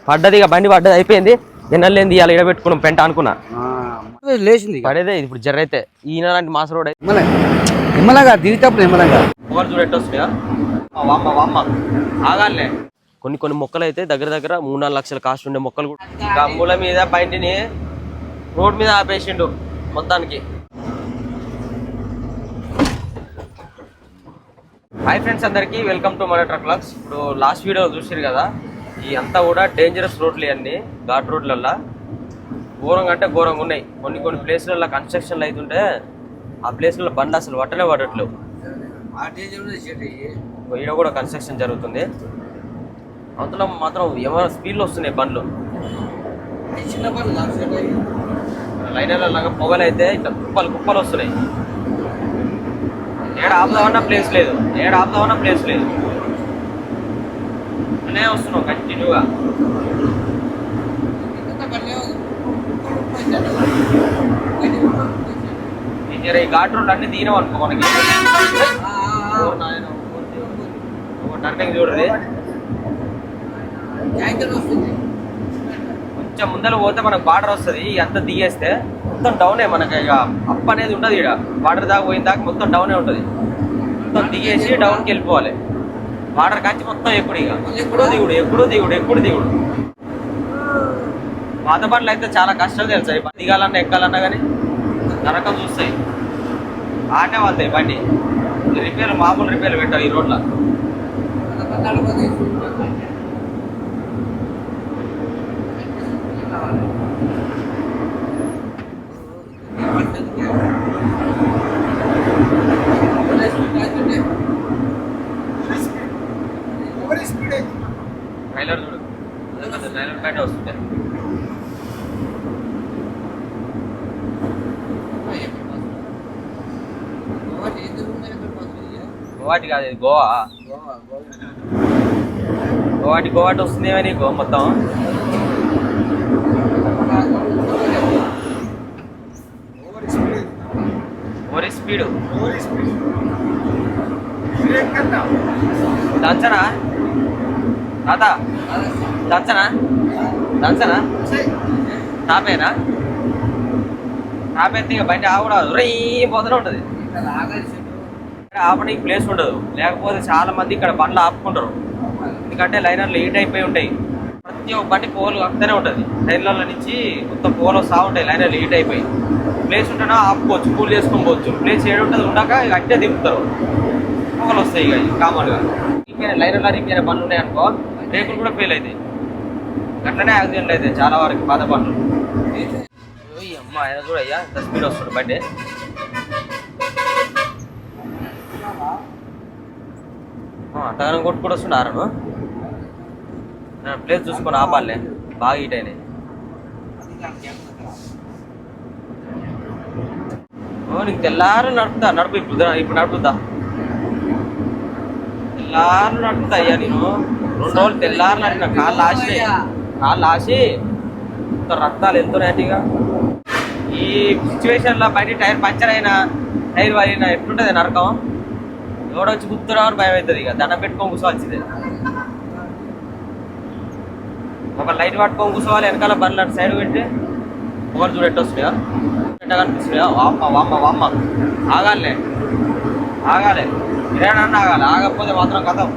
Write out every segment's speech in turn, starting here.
పడ్డది ఇక బండి పడ్డది అయిపోయింది. ఎన్నెళ్ళేంది ఇవాళ ఇడబెట్టుకున్నాం పెంట అనుకున్నా లేచింది పడేదే ఇప్పుడు జర్ర అయితే ఈయన లాంటి మాస రోడ్ నిమ్మలంగా దిగుతప్పుడు నిమ్మలంగా మొక్కలు చూడ ఎట్టొస్తున్నాయా వామ్మ వామ్మ ఆగాలే. కొన్ని మొక్కలు అయితే దగ్గర 3-4 లక్షల కాస్ట్ ఉండే మొక్కలు కూడా గమ్ముల మీద బండిని రోడ్ మీద ఆపేసిండు మొత్తానికి. హాయ్ ఫ్రెండ్స్, అందరికీ వెల్కమ్ టు మన ట్రక్ వ్లాగ్స్. ఇప్పుడు లాస్ట్ వీడియో చూసారు కదా, ఈ అంతా కూడా డేంజరస్ రోడ్లు అన్నీ ఘాట్ రోడ్లల్లో ఘోరంగా అంటే ఘోరంగా ఉన్నాయి. కొన్ని ప్లేస్లలో కన్స్ట్రక్షన్లు అవుతుంటే ఆ ప్లేస్లలో బండి అసలు పడట్లేవు. ఈడ కూడా కన్స్ట్రక్షన్ జరుగుతుంది. అవతల మాత్రం ఏమైనా స్పీడ్లో వస్తున్నాయి బండ్లు. లైనర్లలాగా పొగలు అయితే ఇట్లా కుప్పలు వస్తున్నాయి. ఏడ ఆపుదామన్నా ప్లేస్ లేదు అనే వస్తున్నావు కంటిన్యూగా. ఈ ఘాట్ రోడ్ అన్ని తీయడం అనుకో మనకి. టర్నింగ్ చూడది కొంచెం ముందర పోతే మనకు బార్డర్ వస్తుంది. అంతా దిగేస్తే మొత్తం డౌనే మనకి. ఇక అప్ అనేది ఉండదు. ఇక్కడ బార్డర్ దాకా పోయిన దాకా మొత్తం డౌనే ఉంటుంది. మొత్తం దిగేసి డౌన్కి వెళ్ళిపోవాలి. బార్డర్ కాంచి మొత్తం ఎప్పుడు ఇక ఎప్పుడు దిగుడు. పాత బండ్లు అయితే చాలా కష్టం తెలుసా. దిగాలన్నా ఎక్కాలన్నా కానీ నరకం చూస్తాయి. ఆటే వస్తాయి బండి. మామూలు రిపేర్లు పెట్టావు ఈ రోడ్లో. ట్రైలర్ చూడు, ట్రైలర్ బయట వస్తుంది. గోవాటి కాదు, ఇది గోవాటి వస్తుందేమో నీకు మొత్తం. ఓవర్ స్పీడ్ దంచనా తాత, దంచనా తాపేనా ఇక బండి ఆగకూడదు. రై పోతూనే ఉంటుంది. ఆపడానికి ప్లేస్ ఉండదు. లేకపోతే చాలా మంది ఇక్కడ బండ్లు ఆపుకుంటారు. ఎందుకంటే లైనర్లు హీట్ అయిపోయి ఉంటాయి. ప్రతి ఒక్క బండి పోలు వస్తూనే ఉంటుంది. లైన్లలో నుంచి మొత్తం పోలు వస్తూ ఉంటాయి. లైనర్లు హీట్ అయిపోయి ప్లేస్ ఉంటేనా ఆపుకోవచ్చు, కూల్ చేసుకొని పోవచ్చు. ప్లేస్ ఏడు ఉంటుంది ఉండక ఇక అట్టే దింపుతారు. పోలు వస్తాయి ఇక కామన్గా. లైనర్లో రిపేర్ బండ్లు ఉన్నాయనుకో, రేకులు కూడా ఫెయిల్ అవుతాయి. అట్లనే యాక్సిడెంట్లు అయితే చాలా వరకు పాత బండ్లు. అమ్మ ఆయన కూడా అయ్యా ఎంత స్పీడ్ వస్తుంది బండి. అంతగానం కొట్టుకుంటూ వస్తుండారు. ప్లేస్ చూసుకొని ఆపాలే, బాగా హీట్ అయినాయి. నీకు తెల్లారు నడుపు ఇప్పుడు నడుపుతా. తెల్లారు నడుపుతా అయ్యా నేను. 2 రోజులు తెల్లారు నడిపిన. కాళ్ళు ఆసి రక్తాలు ఎంతో నేటిగా. ఈ సిచ్యువేషన్లో బయట టైర్ పంచర్ అయినా టైర్ వారినా ఎట్లుంటుంది నరకం. ఎవడొచ్చి గుర్తురావని భయం అవుతుంది. ఇక దండం పెట్టుకొని కూర్చోవాల్సిందే. ఒక లైట్ పట్టుకొని కూర్చోవాలి. వెనకాల బండ్లు అటు సైడ్ పెట్టి ఒకరు చూడు ఎట్టు వస్తున్నాయా, ఎట్ట కనిపిస్తున్నాయా. వామ్మ ఆగాలి ఇరేనన్నా ఆగాలి. ఆగకపోతే మాత్రం కథం.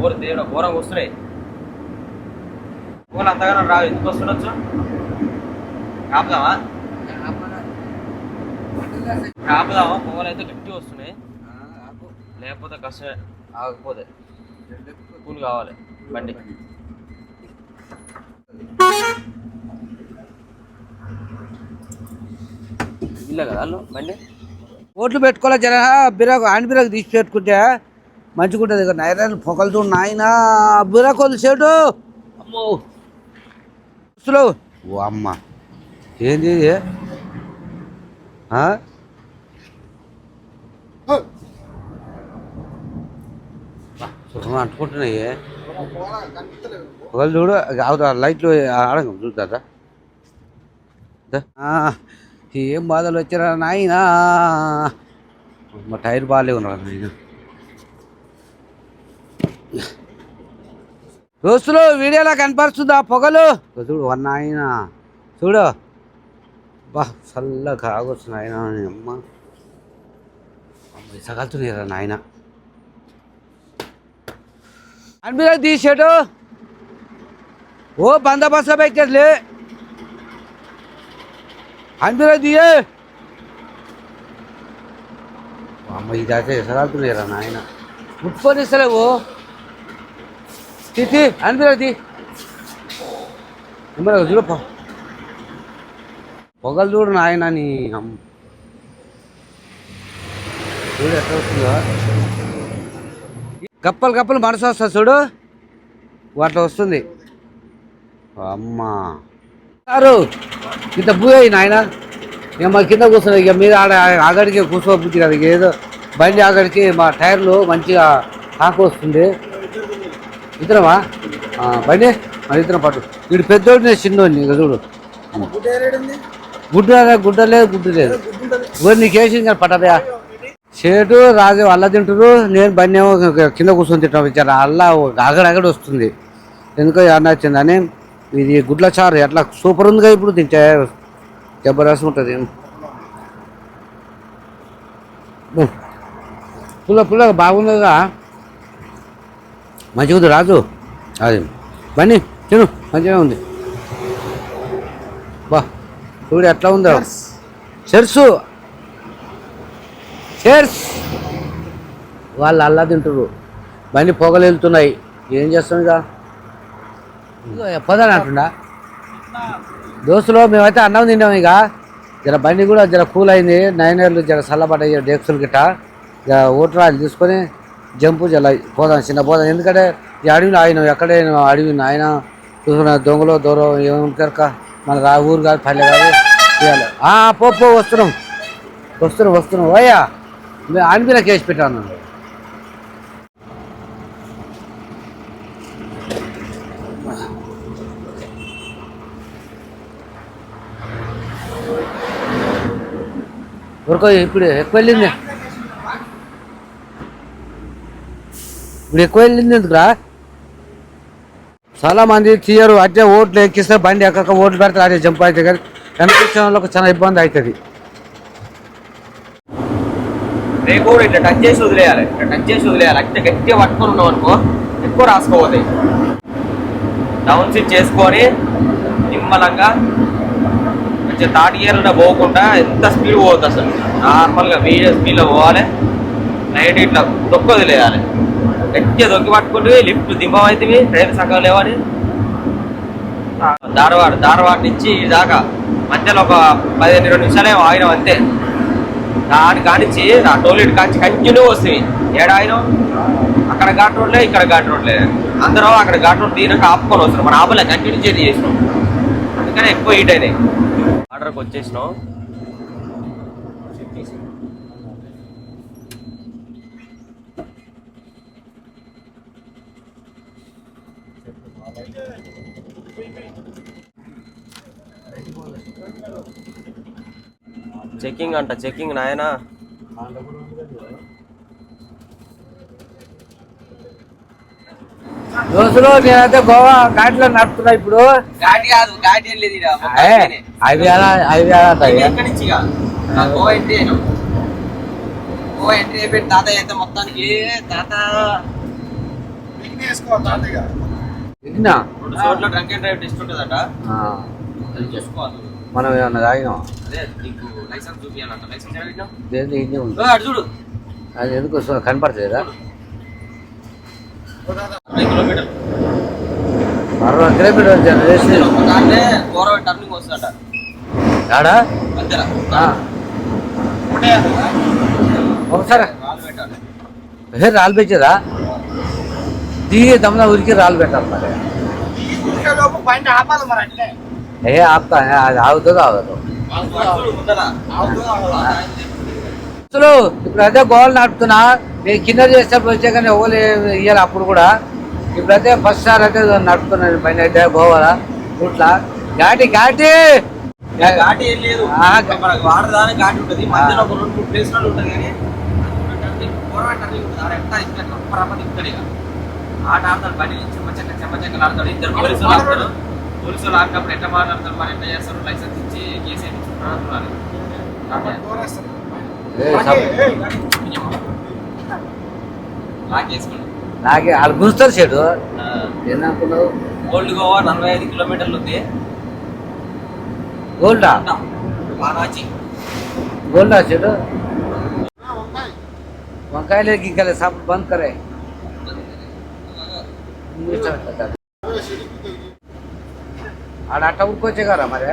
ఊరు దేవుడు ఘోరంగా వస్తున్నాయి. ఊళ్ళు అంతగానో రావు. ఎందుకు వస్తుండొచ్చు. ఆపుదామా పొగలు అయితే గట్టి వస్తున్నాయి. లేకపోతే కష్టమే. ఆగకపోతే కూల్ కావాలి బండి. ఇల్ల కదా బండి. ఓట్లు పెట్టుకోవాలి. జర హ్యాండ్ బ్రేక్ తీసి పెట్టుకుంటే మంచిగా ఉంటుంది. ఇక నైరాలు పొగలుతూ నాయన బిరాకోలు సేటు. అమ్మో ఓ అమ్మ ఏంది అంటుకుంటున్నాయి. ఒకళ్ళు చూడు లైట్లు ఆడంగం చూద్దా. ఏం బాధలు వచ్చారా నాయనా. మా టైర్ బాగాలే ఉన్నారు నాయన. దోస్తులు వీడియోలో కనపరుస్తుందా పొగలు చూడు వన్ ఆయన చూడు బా చల్లగా ఆగొచ్చు నాయన అమ్మ సగలుతున్నారా నాయన అనిపిరా తీసాడు ఓ బందోబస్తు పెట్టలే అనిపిరా తీయే అమ్మ ఇదైతే సగలుతున్నారా నాయన ముట్టుకొని ఇస్తలేవు తీ అనిపిరా తీ చూడు పొగలు చూడు నాయన నీ అమ్మ చూడు ఎట్లా వస్తుందో కప్పలు కప్పలు మనసు వస్తుంది చూడు అట్లా వస్తుంది అమ్మ సారు ఇంత భూయి నాయన ఇక మా కింద కూర్చున్నాయి ఇక మీరు ఆడ ఆగడికి కూర్చోబుద్ది కదా ఇక ఏదో బండి ఆగడికి మా టైర్లు మంచిగా ఆకు వస్తుంది ఇద్దరమా బండి మరి ఇద్దరం పట్టు వీడు పెద్దోడు నేను చిన్నోడిని ఇక చూడు గుడ్డ లేదు గుడ్డు లేదు నీకు వేసింది కానీ పట్టదా షేటు రాజు అల్ల తింటారు నేను బండి ఏమో కింద కూర్చొని తింటాం ఇచ్చారు అల్ల అగడగడ వస్తుంది ఎందుకో అన్న వచ్చిందని ఇది గుడ్ల చారు ఎట్లా సూపర్ ఉందిగా ఇప్పుడు తింటే జబర్దస్త్ ఉంటుంది పుల్ల బాగుందిగా మంచిగా ఉంది రాజు అది బండి తిను మంచిగా ఉంది బా చూడు ఎట్లా ఉందో చెర్సు చేర్స్ వాళ్ళు అల్లా తింటారు బండి పొగలు వెళ్తున్నాయి ఏం చేస్తాం ఇక పదని అంటుండా దోస్తులు మేమైతే అన్నం తిన్నాం ఇక జర బండి కూడా జర కూల్ అయింది 9 ఇయర్లు జర చల్లబడ్డాయి డేక్సులు గిట్ట ఇక ఓటరాలు తీసుకొని జంపు జల పోదాం చిన్న పోదాం ఎందుకంటే ఈ అడవిలో ఆయన ఎక్కడే అడవి ఆయన చూసుకున్న దొంగలో దూరం ఏముంటారు మన ఊరు కాదు పల్లె కాదు ఇవ్వాలి పో వస్తున్నాం అయ్యా అనిపిన కేసు పెట్టాను ఇప్పుడు ఎక్కువ వెళ్ళింది ఎందుకురా చాలా మంది తీయరు అట్టే ఓట్లు ఎక్కిస్తే బండి ఎక్కక ఓట్లు పెడతారు అదే జంప్ అయితే కానీ కనిపించిన వాళ్ళకి చాలా ఇబ్బంది అవుతుంది రేపు ఇట్లా టచ్ చేసి వదిలేయాలి అంటే గట్టిగా పట్టుకొని ఉన్నాం అనుకో ఎక్కువ రాసుకోవాలి డౌన్ సీట్ చేసుకొని నిమ్మలంగా మంచిగా థర్డ్ ఇయర్లో పోకుండా ఎంత స్పీడ్ పోతుంది అసలు నార్మల్గా మీడియం స్పీడ్లో పోవాలి నైట్ ఇట్లా దొక్క వదిలేయాలి గట్టిగా దొక్కి పట్టుకుంటే లిఫ్ట్ దింపం అవుతుంది ట్రైన్ సగం లేవని ధారవాడ నుంచి దాకా మధ్యలో ఒక 15-20 నిమిషాలే ఆగినాం అంతే దాని కానించి ఆ టోల్గేట్ కాంచి కంటిన్యూ వస్తుంది ఏడాయినం అక్కడ ఘాట్ రోడ్లే ఇక్కడ ఘాట్ రోడ్లే అందరూ అక్కడ ఘాట్ రోడ్ తీరాక ఆపుకొని వస్తారు మన ఆపలే కంటిన్యూ జర్నీ చేసినాం అందుకని ఎక్కువ హీట్ అయినాయి ఆర్డర్కి వచ్చేసినాం చెకింగ్ నాయనా రోజులో నేనైతే గోవా ఘాట్లో నడుపుతున్నా ఇప్పుడు ఘాటి కాదు ఘాటి ఏం లేదు గోవా ఎంట్రీ అయిపోయి తాతయ్య అయితే మొత్తానికి తాత 2 చోట్ల డ్రంక్ అండ్ డ్రైవ్ టెస్ట్ ఉంటుందట చేసుకోవాలి మనం ఏమన్నా తాగినాం అదే నీకు లైసెన్స్ చూపించాలంట లైసెన్స్ ఉంది అటు చూడు అది ఎందుకు కనపడుతుంది కదా 60 కిలోమీటర్లు 60 కిలోమీటర్లు టర్నింగ్ వస్తుందట ఆడా మధ్యలో ఒకసారి రాళ్ళు పెట్టాలి రాళ్ళు పెట్టేదా దిగి దమ్మున ఉరికి రాళ్ళు పెట్టాలి మరి ఆపుతా అది ఆగుతుందో ఆగదు అసలు ఇప్పుడు అదే గోవలు నడుపుతున్నా నేను కింద చేసేటప్పుడు వచ్చే కానీ ఓలు ఇవ్వాలి అప్పుడు కూడా ఇప్పుడైతే ఫస్ట్ సార్ అయితే నడుపుతున్నాను పైన అయితే గోవాల రూట్లా ఘాటి ఏం లేదు వాడదాని ఘాటి ఉంటుంది మధ్యలో ఒక 2-3 ప్లేస్లలో ఉంటుంది కానీ ఆట ఆడతాడు, బండి చెమ్మచెక్కలు ఆడతాడు. ఇద్దరు పోలీసులు ఆడతారు. పోలీసులు ఆడినప్పుడు ఎట్లా మాట్లాడతారు, మరి ఎట్లా చేస్తారు, లైసెన్స్ ఇచ్చి కేసు వేయించుకుంటారు. నాకే వాళ్ళు గుంజుతారు చెడు ఏందనుకున్నావు. ఓల్డ్ గోవా 45 కిలోమీటర్లు ఉంది. గోల్డా బాలాజీ గోల్డా చెడు వంకాయలే గింకాయలే सब बंद करे ఆడ అట్ట ఊరుకొచ్చే కదా మరి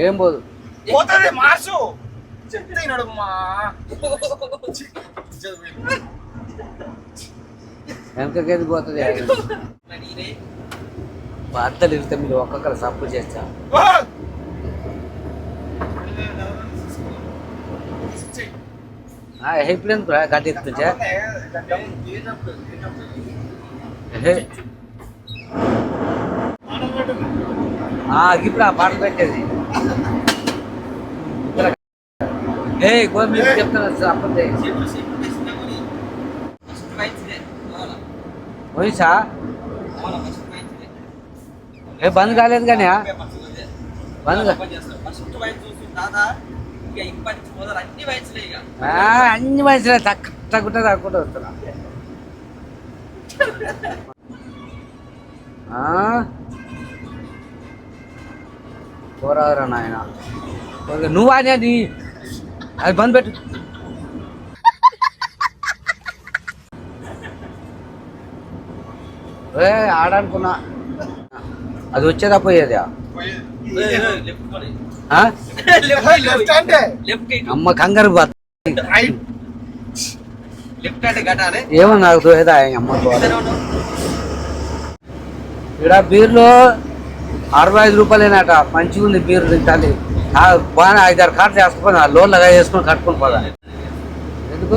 ఏం పోదు మార్చు వెనకకేది పోతుంది బాధలు ఇస్తే మీరు ఒక్కొక్కరు సప్పు చేస్తా ఇప్పుడు ఎందుకు గడ్డి ఎక్కుతుంచా ఇప్పుడు ఆ పాటలు పెట్టేది ఏ గోర్మెంట్ చెప్తాను అప్పదే వయసా ఏ బంద్ కాలేదు కానీ బంద్ అన్ని వయసులే తగ్గుతా తగ్గుతా వస్తున్నా పోరాదురా నాయన నువ్వు అని నీ అది బంద్ పెట్టు ఆడనుకున్నా అది వచ్చేదా పోయేదా అమ్మ కంగారు ఏమో నాకు తోయేదా అమ్మ ఇక్కడ బీర్లు 65 రూపాయలేనట మంచిగా ఉంది బీర్లు తింటాలి బాగా 5-6 కార్లు చేసుకుని లోన్ లగా చేసుకుని కట్టుకుని పోదా ఎందుకు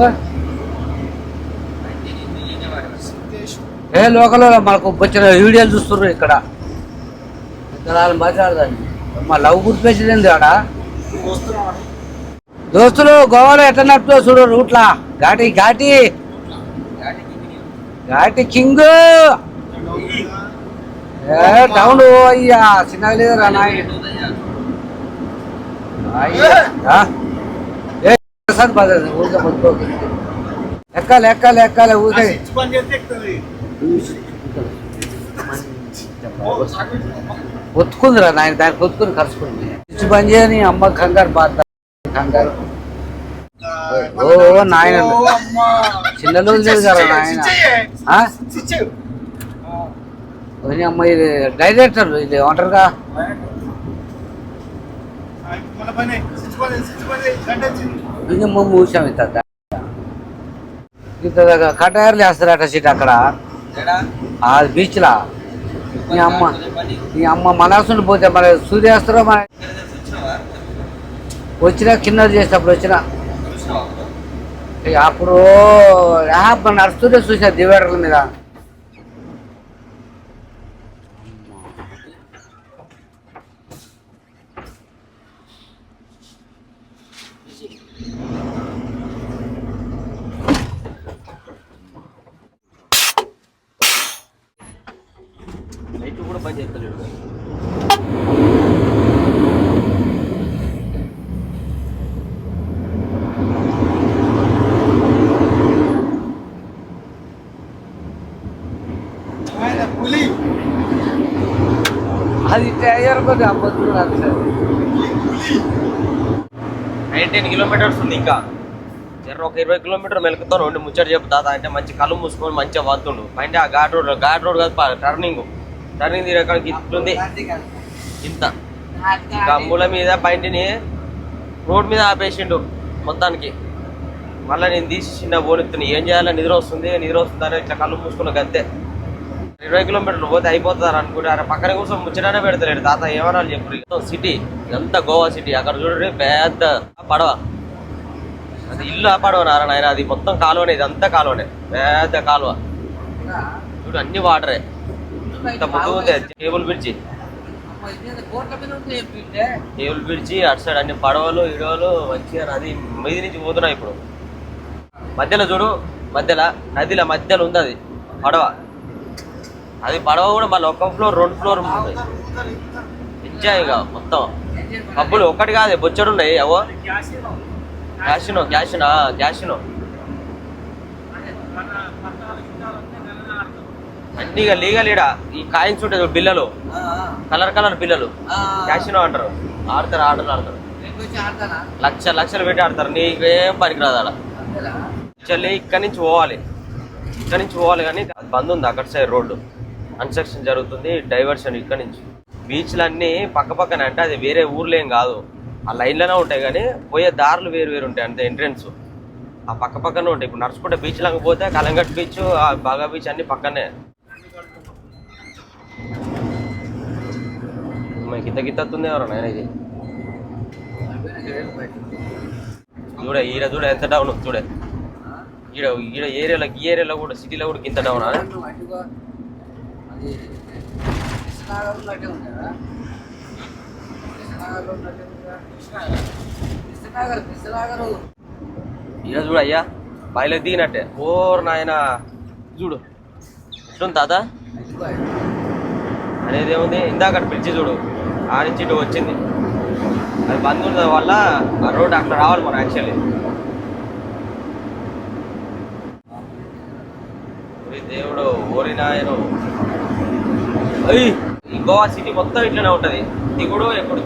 ఏ లోకల్ మనకు వచ్చిన వీడియోలు చూస్తున్నారు ఇక్కడ మాట్లాడదాన్ని మా లవ్ గుర్తుపెచ్చింది ఆడ దోస్తులు గోవాలో ఎట్లా నడుపుతో చూడు రూట్లా ఘాటి ఘాటి ఘాటి కింగ్ డౌన్ అయ్యా చిన్నగా లేదురా నాయన ఎక్కాలి ఎక్కాలి ఎక్కాలి ఊరికే ఒత్తుకుందిరా నాయన దానికి ఒత్తుకుని కలుసుకుంది ఇచ్చి పని చేయని అమ్మ కంగారు బాధ కంగారు ఓ నాయన చిన్న రోజు లేదు కదా నాయన అమ్మ ఇది డైరెక్టర్ ఇది ఏమంటారుగా ఇంకమ్మ మూసాం ఇంత కటాయర్లు వేస్తారట సీట్ అక్కడ బీచ్ లా నీ అమ్మ మనసుని పోతే మరి సూర్యాస్తరో మన వచ్చినా కింద చేసినప్పుడు వచ్చినా అప్పుడు నడుస్తుంటే చూసా దివేటర్ల మీద కూడా పని చేస్తలేడు అది టైర్ కొద్దిగా అమ్మద్దు 19 కిలోమీటర్స్ ఉంది ఇంకా ఒక 20 కిలోమీటర్ మెలుకుతాను ఉండి ముచ్చట చెప్తా అంటే మంచి కళ్ళు మూసుకొని మంచిగా వస్తుండు పైన ఆ ఘాట్ రోడ్ కాదు టర్నింగ్ తీరకానికి ఇట్లుంది ఇంత గమ్ముల మీద పైంటిని రోడ్ మీద ఆపేసిండు మొత్తానికి. మళ్ళీ నేను తీసి చిన్న పోనెత్తుని ఏం చేయాలో నిద్ర వస్తుంది అని ఇట్లా కళ్ళు మూసుకున్న గంతే. 20 కిలోమీటర్లు పోతే అయిపోతారు అనుకుంటారు. పక్కన కోసం ముచ్చటనే పెడతలేడు తాత. ఏమన్నా చెప్పు. సిటీ ఎంత గోవా సిటీ. అక్కడ చూడండి పెద్ద పడవ. అది ఇల్లు ఆ పడవ నారాయణ. అది మొత్తం కాలువనే. ఇది అంతా కాలువనే. పెద్ద కాలువ చూడు. అన్ని వాటరే. ఇంత ముందు ఉంది కేబుల్ బ్రిడ్జి. కేబుల్ బ్రిడ్జి అటు సైడ్ అన్ని పడవలు ఇడవలు మంచిగా నది మీద నుంచి పోతున్నాయి. ఇప్పుడు మధ్యలో చూడు. నదిల మధ్యలో ఉంది అది పడవ. అది పడవ కూడా మళ్ళీ 1 ఫ్లోర్ 2 ఫ్లోర్ ఉంటుంది. ఎంజాయ్ ఇక మొత్తం. పబ్బులు ఒక్కటి కాదు బొచ్చడు ఉన్నాయి. అవో క్యాషినో అన్ని లీగల్. ఈడ ఈ కాయిన్స్ ఉంటాయి బిల్లలు, కలర్ బిల్లలు క్యాషినో అంటారు. ఆడతారు. లక్షలు పెట్టి ఆడతారు. నీకేం పనికిరాదు ఆడ. చెల్లి ఇక్కడి నుంచి పోవాలి కానీ అది బంద్ ఉంది. అక్కడ సైడ్ రోడ్డు కన్స్ట్రక్షన్ జరుగుతుంది. డైవర్షన్ ఇక్కడ నుంచి. బీచ్లన్నీ పక్కనే. అంటే అది వేరే ఊర్లో ఏం కాదు. ఆ లైన్లోనే ఉంటాయి కానీ పోయే దారులు వేరు ఉంటాయి. అంతే ఎంట్రెన్స్ ఆ పక్కనే ఉంటాయి. ఇప్పుడు నడుచుకుంటే బీచ్ లాగా పోతే కలంగట్ బీచ్, ఆ బాగా బీచ్ అన్ని పక్కనే. గిత్తతుంది ఎవరన్నా ఇది చూడ ఎంత డౌన్ చూడే. ఈడ ఏరియాలో కూడా సిటీలో కూడా ఇంత డౌన్. ఈడ చూడు అయ్యా బాయిలో దిగినట్టే. ఓర్ నాయన చూడు ఎట్లుంది తాత అనేది ఏముంది. ఇందాక బ్రిడ్జి చూడు. ఆ నుంచి ఇటు వచ్చింది. అది బంద్ ఉండడం వల్ల ఆ రోడ్ అక్కడ రావాలి మనం యాక్చువల్లీ. దేవుడు ఓరి నాయను. ఈ గోవా సిటీ మొత్తం ఇట్లనే ఉంటుంది. దిగుడు ఎప్పుడు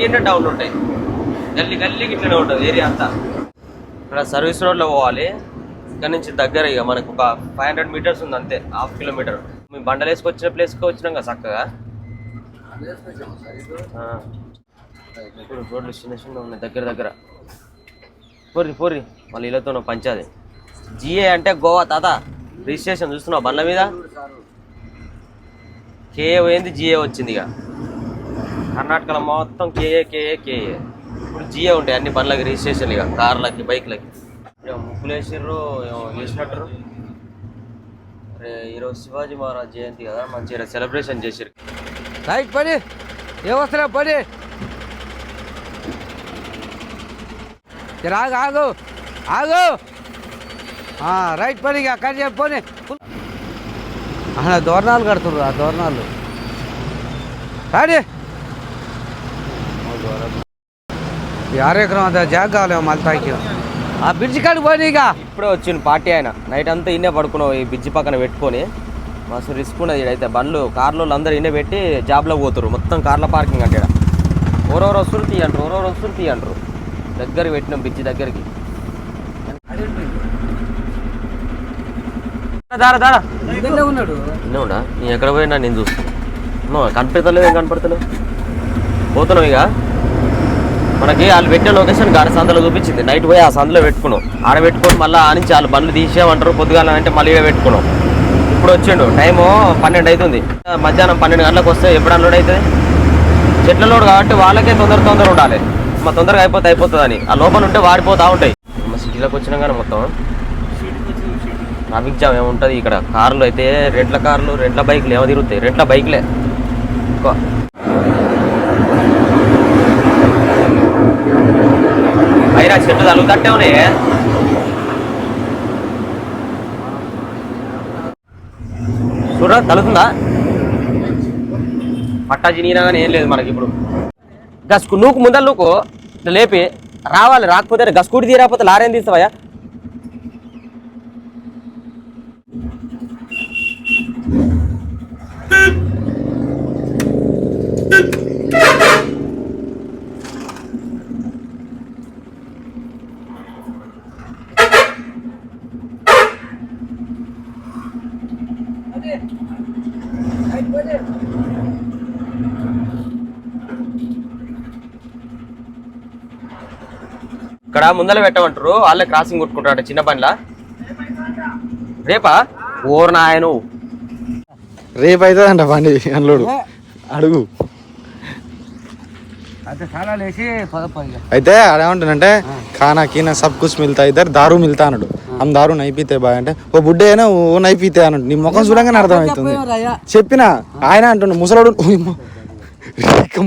గీడ డౌన్లు ఉంటాయి. గల్లీకి ఇట్లనే ఉంటుంది ఏరియా అంతా. ఇక్కడ సర్వీస్ రోడ్లో పోవాలి. ఇక్కడ నుంచి దగ్గర ఇక మనకు ఒక 500 మీటర్స్ ఉంది అంతే. ½ కిలోమీటర్. మేము బండలు వేసుకొచ్చిన ప్లేస్కి వచ్చినాం కదా చక్కగా. ఇప్పుడు రోడ్లు చిన్న ఉన్నాయి దగ్గర. పోర్రి మళ్ళీ ఇళ్ళతో పంచాది. జిఏ అంటే గోవా తాత. రిజిస్ట్రేషన్ చూస్తున్నావు బండ్ల మీద. కేఏ పోయింది, జిఏ వచ్చింది. ఇక కర్ణాటకలో మొత్తం కేఏ. ఇప్పుడు జిఏ ఉంటాయి అన్ని బండ్లకి రిజిస్ట్రేషన్. ఇక కార్లకి బైక్లకి ముగ్గులు వేసిర్రు వేసినట్టు. ఈరోజు శివాజీ మహారాజ్ జయంతి కదా, మంచిగా సెలబ్రేషన్ చేసిర్రు. రైట్ పడి ఏ వస్తున్నా పడి ఆగు. రైట్ పడి అక్కడ చెప్పని దోరణాలు కడుతుర్రు. ఆ దోరణాలు రాడి 6 ఎకరం అంత జాగ కావాలేమో మల్తాకి. ఆ బ్రిడ్జి కాడికి పోనీ. ఇక ఇప్పుడే వచ్చింది పార్టీ ఆయన. నైట్ అంతా ఇన్నే పడుకున్నావు ఈ బ్రిడ్జి పక్కన పెట్టుకొని. మస్తు రిస్క్ ఉన్నది. ఇడైతే బండ్లు కార్లు అందరూ ఇన్నే పెట్టి జాబ్లో పోతురు. మొత్తం కార్ల పార్కింగ్ అంటే ఓరోరు వస్తురు తీయంటారు. దగ్గరికి పెట్టినాం బ్రిడ్జి దగ్గరికి. ఉన్నాడా నీ ఎక్కడ పోయినా నేను చూస్తున్నా. కనపడతలేవు ఏం కనపడతలేవు. పోతున్నావు ఇక. మనకి వాళ్ళు పెట్టిన లొకేషన్ గాడి సందులో చూపించింది. నైట్ పోయి ఆ సందులో పెట్టుకున్నాం. ఆడ పెట్టుకొని మళ్ళీ ఆ నుంచి వాళ్ళు బండ్లు తీసేయమంటారు. పొద్దుగాల అంటే మళ్ళీ ఇక పెట్టుకున్నాం. ఇప్పుడు వచ్చిండు టైము 12 అవుతుంది. మధ్యాహ్నం 12 గంటలకు వస్తే ఎప్పుడు అన్లోడ్ అవుతుంది. చెట్ల లోడ్ కాబట్టి వాళ్ళకే తొందర ఉండాలి. మా తొందరగా అయిపోతుంది అని. ఆ లోపల ఉంటే వాడిపోతూ ఉంటాయి. మా సిటీలోకి వచ్చినా కానీ మొత్తం ట్రాఫిక్ జామ్ ఏముంటుంది ఇక్కడ. కార్లు అయితే రెంట్ల బైక్లు ఏమో తిరుగుతాయి. రెంట్ల బైక్లే ఎక్కువ. పైన చెట్లు తలుగుతట్టే ఉన్నాయి. చూడ తలుతుందా పట్టాజీ నీనా కానీ ఏం లేదు మనకి. ఇప్పుడు నూకు ముందర నూకు ఇట్లా లేపి రావాలి. రాకపోతే గస్కూటి తీరాకపోతే లారేం తీస్తావయ్యా. ఇక్కడ ముందర పెట్టమంటారు. వాళ్ళే క్రాసింగ్ కొట్టుకుంటారట చిన్న బండ్ల. రేపా ఓర్ నాయను రేపు అవుతుందంట బండి అన్లోడు అడుగు అయితే చాలా లేచి పదపది అయితే అదేమంటానంటే खाना कीना सब कुछ मिलता इधर दारू मिलता అన్నాడు हम दारू नहीं पीते బాయ్ అంటే ఓ బుడ్డే అయినా ఓ నై పీతే అన్నాడు నీ ముఖం చూడంగానే అర్థమవుతుంది చెప్పిన ఆయన అంటుండు ముసలాడు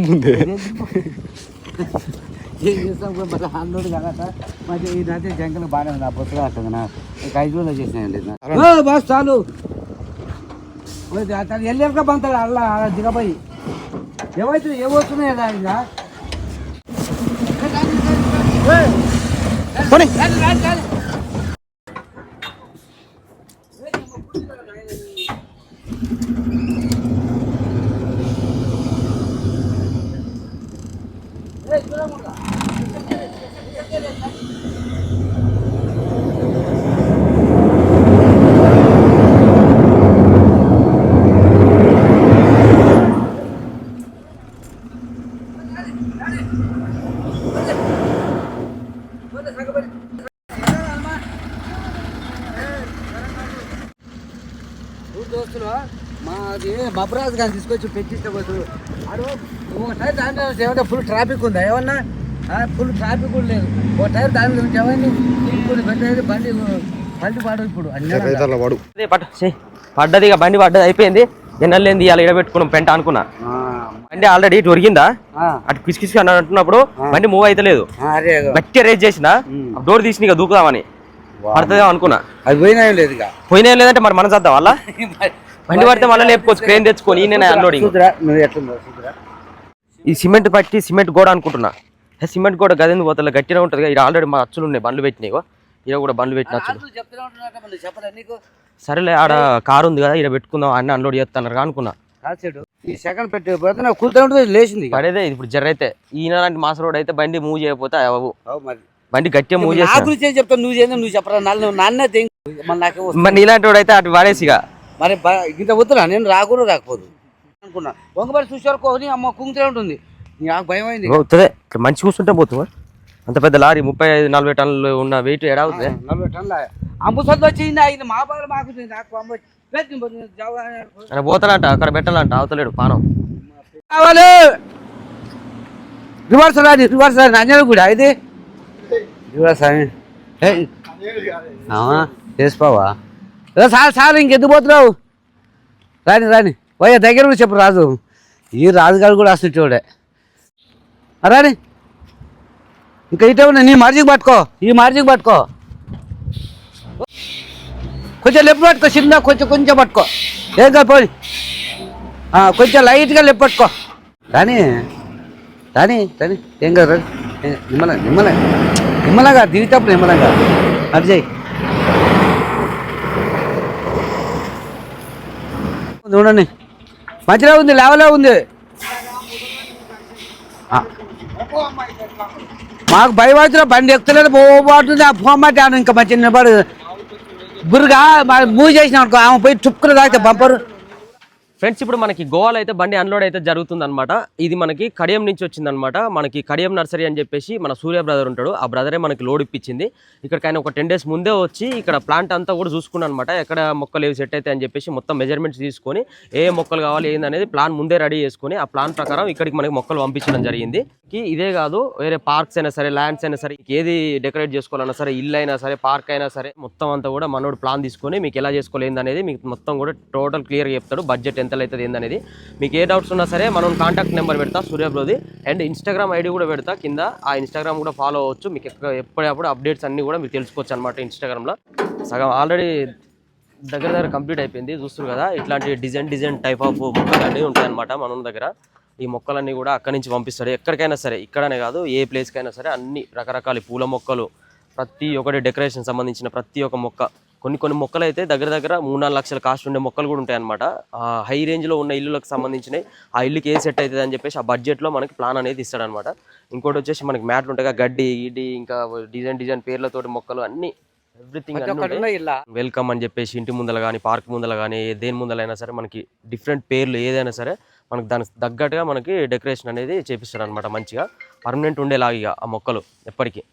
ముందే ఏం చేస్తాం మళ్ళీ అన్నోడు కదా మరి ఈ రాత్రి జంకలు బాగానే ఉంది ఆ బొత్తుగా వస్తుంది నా 5 రోజులు చేసినాయండి బస్ చాలు ఎల్లెరక బంతాడు అలా దిగపోయి ఏమవుతుంది ఏమవుతున్నాయి కదా ఇంకా దోస్తులు మాది మబ్రాజ్ కానీ తీసుకొచ్చి పెట్టించబోతు ఆడు ఒక టైర్ దాని మీద ఏమంటే ఫుల్ ట్రాఫిక్ ఉందా ఏమన్నా ఫుల్ ట్రాఫిక్ కూడా లేదు ఒక టైర్ దాని మీద ఏమైంది ఇప్పుడు పెట్టేది బండి పాడు ఇప్పుడు అదే పడ్డది ఇక బండి పడ్డది అయిపోయింది ఎన్నెళ్ళేంది ఇలా ఇడబెట్టుకున్నాం పెంట అనుకున్నా బండి ఆల్రెడీ ఇటు ఒరిగిందా అటు కిసికిసి అని అంటున్నప్పుడు బండి మూవ్ అయితే లేదు గట్టిగా రేజ్ చేసిన డోర్ తీసి ఇక దూకుదామని పడుతుందేమో అనుకున్నా అది పోయినా లేదు ఇక పోయినా లేదంటే మరి మనం చేద్దాం వాళ్ళ బండి పడితే మళ్ళీ లేపుకోవచ్చు క్రేన్ తెచ్చుకొని నేను అన్లోడింగ్ ఈ సిమెంట్ పట్టి సిమెంట్ గోడ అనుకుంటున్నా సిమెంట్ గోడ గదింది పోతా గట్టిగా ఉంటుంది ఇక్కడ ఆల్రెడీ మా అచ్చులు ఉన్నాయి బండ్లు పెట్టినాయి ఇక్కడ కూడా బండ్లు పెట్టిన అచ్చులు సరేలే ఆడ కారు ఉంది కదా ఇక్కడ పెట్టుకుందాం అన్ని అన్లోడ్ చేస్తున్నారు అనుకున్నా ఈ సెకండ్ పెట్టి కూర్చొని ఉంటుంది లేచింది పడేదే ఇప్పుడు జర్ర అయితే ఈయన లాంటి మాస రోడ్ అయితే బండి మూవ్ చేయకపోతే అవ్వవు బండి గట్టిగా మూవ్ చేసి చెప్తాను నువ్వు చెప్పరా నాన్నే మరి నీలాంటి వాడు అయితే అటు వాడేసిగా మరి ఇంత వద్దురా నేను రాకూడదు రాకపోదు అనుకున్నా వంగబడి చూసేవారు అమ్మ కుంగితే ఉంటుంది నాకు భయం అయింది అవుతుంది మంచి కూర్చుంటే పోతుంది అంత పెద్ద లారీ 35-40 టన్నులు ఉన్న వెయిట్ ఎడా అవుతుంది 40 టన్నుల అంబుసద్దు వచ్చింది ఆయన మా బాగా మాకు నాకు పోతాడంట అక్కడ పెట్టాలంట అవతలేడు పానం కావాలి రివర్స్ రాని అంజన కూడా ఇది రివర్స్ అని చేసుకోవా సార్ ఇంకెందుకు పోతున్నావు రాని పోయా దగ్గర చెప్పు రాజు ఈ రాజుగారు కూడా అసలు రాని ఇంకా ఇటే ఉన్నా నీ మార్జింగ్ పట్టుకో ఈ మార్జింగ్ పట్టుకో కొంచెం లెఫ్ట్ పట్టుకో చిన్న కొంచెం పట్టుకో ఏం కాదు పోయి కొంచెం లైట్గా లెఫ్ట్ పట్టుకో రాని ఏం కాదు నిమ్మలంగా దిగుతప్పుడు నిమ్మలంగా అది చేయి చూడండి మంచిగా ఉంది లేవలే ఉంది మాకు భయపడుతున్నా బండి ఎక్కుతలేదు పోతుంది ఆ ఫోన్ ఇంకా మంచి నిలబడు బుర్రగా మూవ్ చేసిన అనుకో ఆమె పోయి చుక్కులు తాగితే బంపరు ఫ్రెండ్స్ ఇప్పుడు మనకి గోవాలో అయితే బండి అన్లోడ్ అయితే జరుగుతుంది అనమాట ఇది మనకి కడియం నుంచి వచ్చింది అనమాట మనకి కడియం నర్సరీ అని చెప్పేసి మన సూర్య బ్రదర్ ఉంటాడు ఆ బ్రదరే మనకి లోడ్ ఇప్పించింది ఇక్కడికి ఆయన ఒక 10 days ముందే వచ్చి ఇక్కడ ప్లాంట్ అంతా కూడా చూసుకున్నాను అనమాట ఎక్కడ మొక్కలు ఏవి సెట్ అయితే అని చెప్పేసి మొత్తం మెజర్మెంట్స్ తీసుకొని ఏ మొక్కలు కావాలి ఏంది అనేది ప్లాన్ ముందే రెడీ చేసుకొని ఆ ప్లాన్ ప్రకారం ఇక్కడికి మనకి మొక్కలు పంపించడం జరిగింది ఇదే కాదు వేరే పార్క్స్ అయినా సరే ల్యాండ్స్ అయినా సరే ఏది డెకరేట్ చేసుకోవాలన్నా సరే ఇల్లు అయినా సరే పార్క్ అయినా సరే మొత్తం అంతా కూడా మనోడు ప్లాన్ తీసుకొని మీకు ఎలా చేసుకోవాలి ఏందనేది మీకు మొత్తం కూడా టోటల్ క్లియర్గా చెప్తాడు బడ్జెట్ ఎంత అవుతుంది ఏందనేది మీకు ఏ డౌట్స్ ఉన్నా సరే మనం కాంటాక్ట్ నెంబర్ పెడతా సూర్య బ్రోది అండ్ ఇన్స్టాగ్రామ్ ఐడి కూడా పెడతా కింద ఆ ఇన్స్టాగ్రామ్ కూడా ఫాలో అవ్వచ్చు మీకు ఎప్పుడప్పుడు అప్డేట్స్ అన్ని కూడా మీరు తెలుసుకోవచ్చు అనమాట ఇన్స్టాగ్రామ్లో సగం ఆల్రెడీ దగ్గర కంప్లీట్ అయిపోయింది చూస్తారు కదా ఇట్లాంటి డిజైన్ టైప్ ఆఫ్ మొక్కలు అనేవి ఉంటాయి అనమాట మన దగ్గర ఈ మొక్కలన్నీ కూడా అక్కడి నుంచి పంపిస్తాడు ఎక్కడికైనా సరే ఇక్కడనే కాదు ఏ ప్లేస్కైనా సరే అన్ని రకరకాల పూల మొక్కలు ప్రతి ఒక్కటి డెకరేషన్ సంబంధించిన ప్రతి ఒక్క మొక్క కొన్ని మొక్కలు అయితే దగ్గర 3-4 లక్షల కాస్ట్ ఉండే మొక్కలు కూడా ఉంటాయి అనమాట హై రేంజ్లో ఉన్న ఇల్లులకు సంబంధించినవి ఆ ఇల్లుకి ఏ సెట్ అవుతుంది అని చెప్పేసి ఆ బడ్జెట్లో మనకి ప్లాన్ అనేది ఇస్తాడనమాట ఇంకోటి వచ్చేసి మనకి మ్యాట్లు ఉంటాయి గడ్డి గిడ్డి ఇంకా డిజైన్ పేర్లతోటి మొక్కలు అన్ని ఎవ్రీథింగ్ వెల్కమ్ అని చెప్పేసి ఇంటి ముందల కానీ పార్క్ ముందల కానీ దేని ముందలైనా సరే మనకి డిఫరెంట్ పేర్లు ఏదైనా సరే మనకి దానికి తగ్గట్టుగా మనకి డెకరేషన్ అనేది చేపిస్తాడు అనమాట మంచిగా పర్మనెంట్ ఉండేలాగా ఆ మొక్కలు ఎప్పటికీ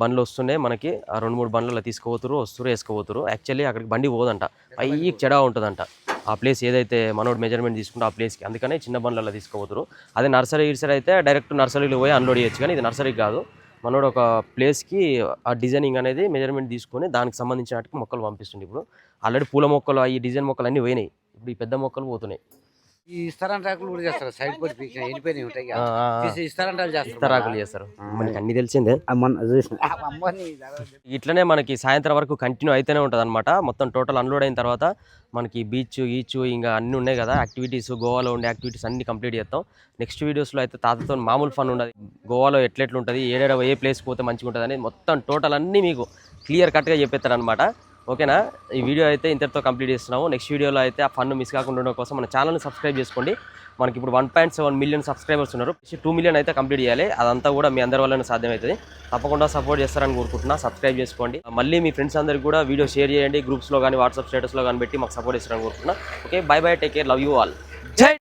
బండ్లు వస్తున్నాయి మనకి ఆ 2-3 బండ్లలో తీసుకుపోతురు వేసుకోపోతురు యాక్చువల్లీ అక్కడికి బండి పోదంట పైకి చెడా ఉంటుందంట ఆ ప్లేస్ ఏదైతే మనోడు మెజర్మెంట్ తీసుకుంటే ఆ ప్లేస్కి, అందుకనే చిన్న బండ్లలో తీసుకోవద్దు. అదే నర్సరీ అయితే డైరెక్ట్ నర్సరీలో పోయి అన్లోడ్ చేయొచ్చు, కానీ ఇది నర్సరీ కాదు. మనోడు ఒక ప్లేస్కి ఆ డిజైనింగ్ అనేది మెజర్మెంట్ తీసుకొని దానికి సంబంధించినట్టు మొక్కలు పంపిస్తుంది. ఇప్పుడు ఆల్రెడీ పూల మొక్కలు ఈ డిజైన్ మొక్కలు అన్నీ పోయినాయి, ఇప్పుడు ఈ పెద్ద మొక్కలు పోతున్నాయి. ఈ ఇస్తారంటాకులు కూడా చేస్తారు, సైడ్ పొడి పీకిన ఎండిపోయినాయి ఉంటాయి కదా, ఇస్తారంటాలు చేస్తారు, ఇస్తరాకులు చేస్తారు. మనకి అన్ని తెలిసిందే. ఇట్లనే మనకి సాయంత్రం వరకు కంటిన్యూ అయితేనే ఉంటుంది అనమాట. మొత్తం టోటల్ అన్లోడ్ అయిన తర్వాత మనకి బీచ్ ఇంకా అన్నీ ఉన్నాయి కదా యాక్టివిటీస్, గోవాలో ఉండే యాక్టివిటీస్ అన్ని కంప్లీట్ చేస్తాం. నెక్స్ట్ వీడియోస్లో అయితే తాతతో మామూలు ఫన్ ఉండదు, గోవాలో ఎట్లెట్లుంటుంది, ఏ ప్లేస్కి పోతే మంచిగా ఉంటుంది అనేది మొత్తం టోటల్ అన్నీ మీకు క్లియర్ కట్గా చెప్పేస్తారు అనమాట. ఓకేనా, ఈ వీడియో అయితే ఇంతటితో కంప్లీట్ చేస్తున్నాము. నెక్స్ట్ వీడియోలో అయితే ఆ ఫన్ మిస్ కాకుండా ఉండడం కోసం మన ఛానల్ని సబ్స్క్రైబ్ చేసుకోండి. మనకి ఇప్పుడు 1.7 మిలియన్ సబ్స్క్రైబర్స్ ఉన్నారు. 2 మిలియన్ అయితే కంప్లీట్ చేయాలి. అదంతా కూడా మీ అందరి వల్లనే సాధ్యమవుతుంది. తప్పకుండా సపోర్ట్ చేస్తారని కోరుకుంటున్నా. సబ్స్క్రైబ్ చేసుకోండి. మళ్ళీ మీ ఫ్రెండ్స్ అందరికీ కూడా వీడియో షేర్ చేయండి, గ్రూప్స్లో కానీ వాట్సాప్ స్టేటస్లో కానీ పెట్టి మాకు సపోర్ట్ చేస్తారని కోరుకుంటున్నా. Okay, by by, take care, love you all. జై